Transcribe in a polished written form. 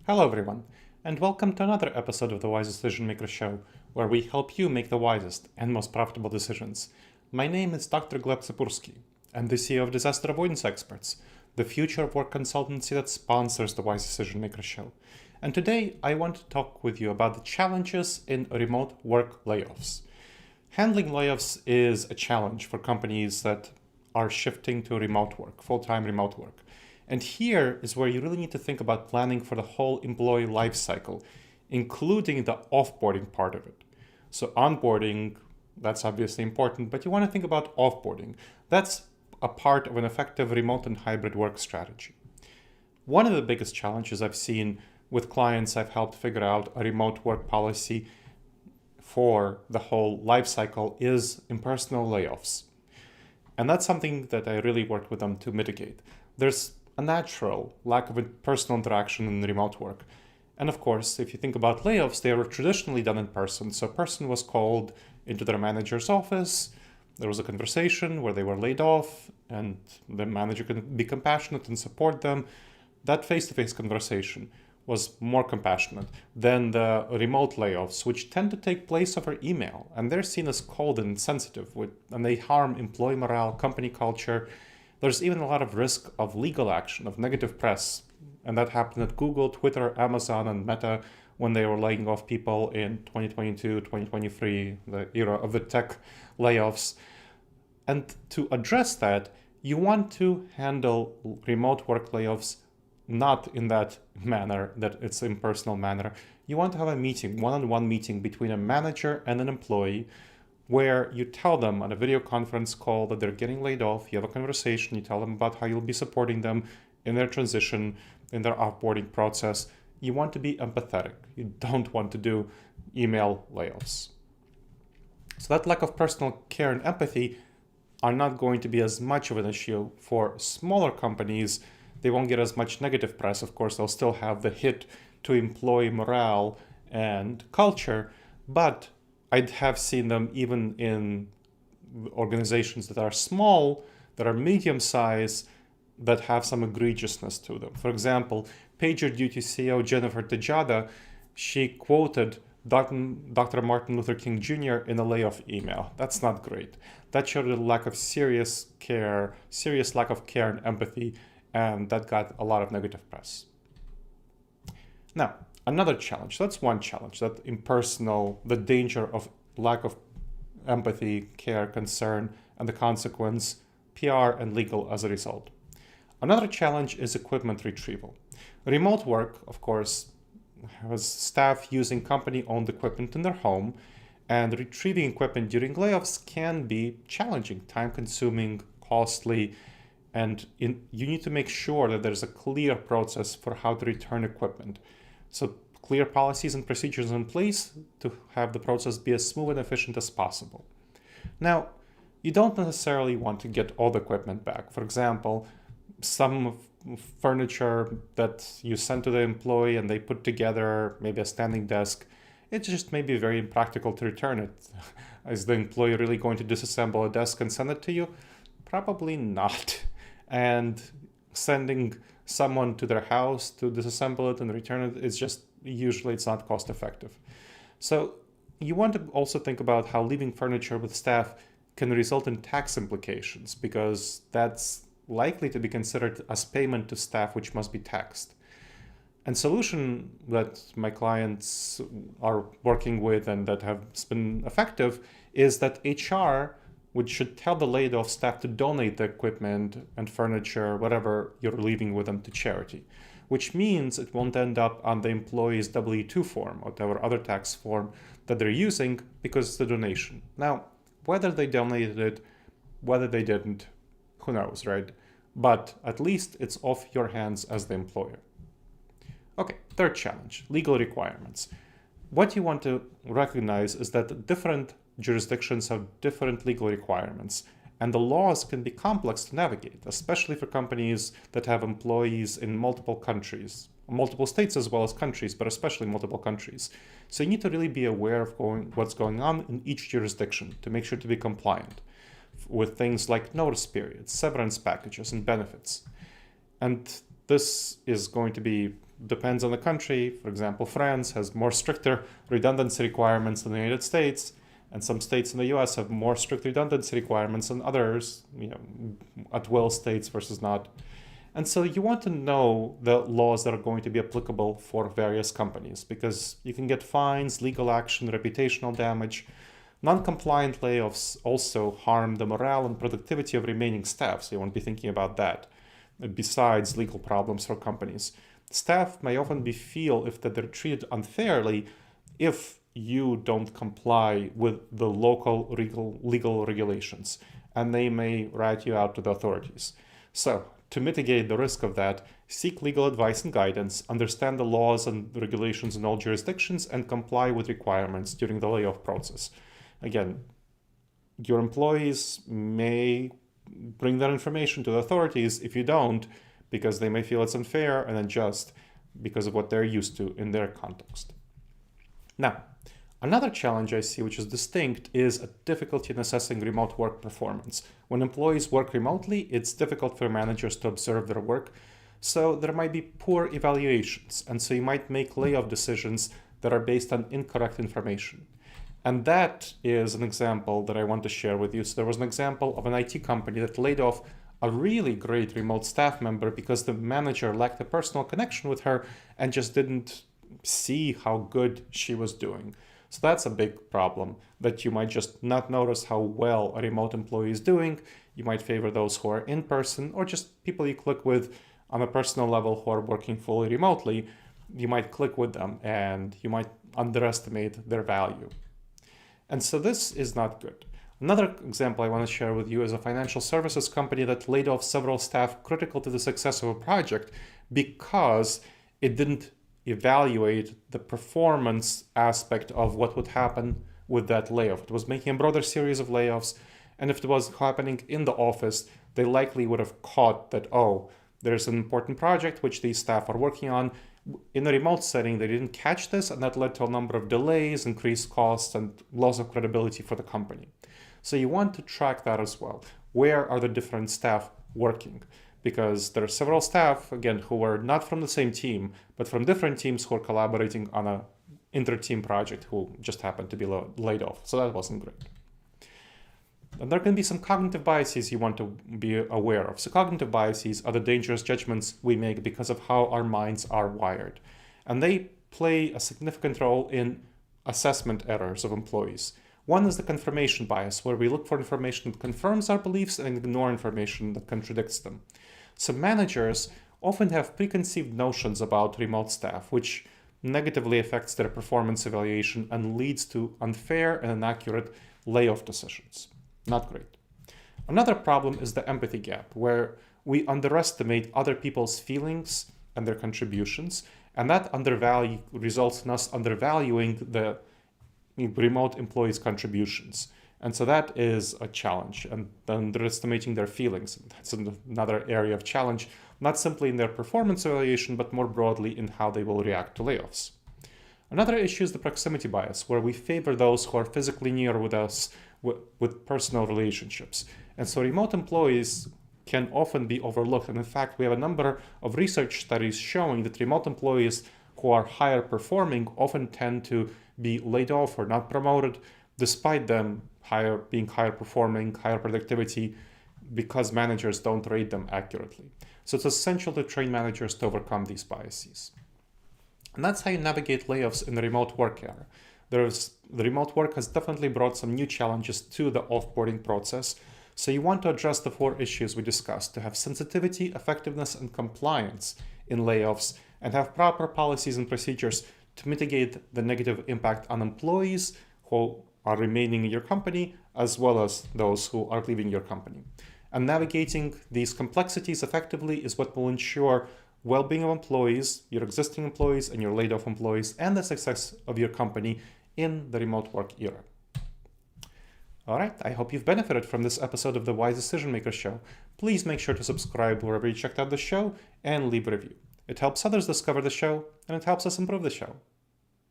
Hello everyone, and welcome to another episode of the Wise Decision Maker Show, where we help you make the wisest and most profitable decisions. My name is Dr. Gleb Tsipursky. I'm the CEO of Disaster Avoidance Experts, the future of work consultancy that sponsors the Wise Decision Maker Show. And today I want to talk with you about the challenges in remote work layoffs. Handling layoffs is a challenge for companies that are shifting to remote work, full-time remote work. And here is where you really need to think about planning for the whole employee life cycle, including the offboarding part of it. So onboarding, that's obviously important, but you want to think about offboarding. That's a part of an effective remote and hybrid work strategy. One of the biggest challenges I've seen with clients I've helped figure out a remote work policy for the whole life cycle is impersonal layoffs. And that's something that I really worked with them to mitigate. There's a natural lack of personal interaction in remote work. And of course, if you think about layoffs, they were traditionally done in person. So a person was called into their manager's office. There was a conversation where they were laid off and the manager could be compassionate and support them. That face-to-face conversation was more compassionate than the remote layoffs, which tend to take place over email. And they're seen as cold and insensitive, and they harm employee morale, company culture. There's even a lot of risk of legal action, of negative press. And that happened at Google, Twitter, Amazon, and Meta when they were laying off people in 2022, 2023, the era of the tech layoffs. And to address that, you want to handle remote work layoffs not in that manner, that it's impersonal manner. You want to have a meeting, one-on-one meeting between a manager and an employee, where you tell them on a video conference call that they're getting laid off. You have a conversation, you tell them about how you'll be supporting them in their transition, in their offboarding process. You want to be empathetic. You don't want to do email layoffs. So that lack of personal care and empathy are not going to be as much of an issue for smaller companies. They won't get as much negative press. Of course, they'll still have the hit to employee morale and culture, but I'd have seen them even in organizations that are small, that are medium-sized, that have some egregiousness to them. For example, PagerDuty CEO Jennifer Tejada, she quoted Dr. Martin Luther King Jr. in a layoff email. That's not great. That showed a lack of serious lack of care and empathy, and that got a lot of negative press. Now, another challenge, that's one challenge, that impersonal, the danger of lack of empathy, care, concern, and the consequence, PR and legal as a result. Another challenge is equipment retrieval. Remote work, of course, has staff using company-owned equipment in their home, and retrieving equipment during layoffs can be challenging, time-consuming, costly, and you need to make sure that there's a clear process for how to return equipment. So clear policies and procedures in place to have the process be as smooth and efficient as possible. Now, you don't necessarily want to get all the equipment back. For example, some furniture that you send to the employee and they put together, maybe a standing desk, it just may be very impractical to return it. Is the employee really going to disassemble a desk and send it to you? Probably not. And sending someone to their house to disassemble it and return it is just, usually it's not cost effective. So you want to also think about how leaving furniture with staff can result in tax implications, because that's likely to be considered as payment to staff which must be taxed. And solution that my clients are working with and that have been effective is that HR which should tell the laid off staff to donate the equipment and furniture, whatever you're leaving with them, to charity, which means it won't end up on the employee's W-2 form or whatever other tax form that they're using, because it's a donation. Now, whether they donated it, whether they didn't, who knows, right? But at least it's off your hands as the employer. Okay, third challenge, legal requirements. What you want to recognize is that different jurisdictions have different legal requirements, and the laws can be complex to navigate, especially for companies that have employees in multiple countries, multiple states as well as countries, but especially multiple countries. So you need to really be aware of what's going on in each jurisdiction to make sure to be compliant with things like notice periods, severance packages, and benefits. And this is going to be depends on the country. For example, France has more stricter redundancy requirements than the United States, and some states in the US have more strict redundancy requirements than others, at will states versus not. And so you want to know the laws that are going to be applicable for various companies, because you can get fines, legal action, reputational damage. Non-compliant layoffs also harm the morale and productivity of remaining staff, so you want to be thinking about that, besides legal problems for companies. Staff may often feel that they're treated unfairly if you don't comply with the local legal regulations, and they may rat you out to the authorities. So, to mitigate the risk of that, seek legal advice and guidance, understand the laws and regulations in all jurisdictions, and comply with requirements during the layoff process. Again, your employees may bring that information to the authorities if you don't, because they may feel it's unfair and unjust because of what they're used to in their context. Now, another challenge I see, which is distinct, is a difficulty in assessing remote work performance. When employees work remotely, it's difficult for managers to observe their work, so there might be poor evaluations, and so you might make layoff decisions that are based on incorrect information. And that is an example that I want to share with you. So there was an example of an IT company that laid off a really great remote staff member because the manager lacked a personal connection with her and just didn't see how good she was doing. So that's a big problem, that you might just not notice how well a remote employee is doing. You might favor those who are in person, or just people you click with on a personal level who are working fully remotely. You might click with them and you might underestimate their value. And so this is not good. Another example I want to share with you is a financial services company that laid off several staff critical to the success of a project because it didn't evaluate the performance aspect of what would happen with that layoff. It was making a broader series of layoffs, and if it was happening in the office, they likely would have caught that, oh, there's an important project which these staff are working on. In a remote setting, they didn't catch this, and that led to a number of delays, increased costs, and loss of credibility for the company. So you want to track that as well. Where are the different staff working? Because there are several staff, again, who are not from the same team, but from different teams who are collaborating on an inter-team project who just happened to be laid off. So that wasn't great. And there can be some cognitive biases you want to be aware of. So cognitive biases are the dangerous judgments we make because of how our minds are wired. And they play a significant role in assessment errors of employees. One is the confirmation bias, where we look for information that confirms our beliefs and ignore information that contradicts them. So managers often have preconceived notions about remote staff, which negatively affects their performance evaluation and leads to unfair and inaccurate layoff decisions. Not great. Another problem is the empathy gap, where we underestimate other people's feelings and their contributions, and that results in us undervaluing the remote employees' contributions. And so that is a challenge, and underestimating their feelings. That's another area of challenge, not simply in their performance evaluation, but more broadly in how they will react to layoffs. Another issue is the proximity bias, where we favor those who are physically near with us with personal relationships. And so remote employees can often be overlooked. And in fact, we have a number of research studies showing that remote employees who are higher performing often tend to be laid off or not promoted, despite them being higher performing, higher productivity, because managers don't rate them accurately. So it's essential to train managers to overcome these biases. And that's how you navigate layoffs in the remote work era. The remote work has definitely brought some new challenges to the offboarding process. So you want to address the 4 issues we discussed to have sensitivity, effectiveness, and compliance in layoffs, and have proper policies and procedures to mitigate the negative impact on employees who are remaining in your company, as well as those who are leaving your company. And navigating these complexities effectively is what will ensure well-being of employees, your existing employees and your laid-off employees, and the success of your company in the remote work era. All right, I hope you've benefited from this episode of the Wise Decision Maker Show. Please make sure to subscribe wherever you checked out the show and leave a review. It helps others discover the show, and it helps us improve the show.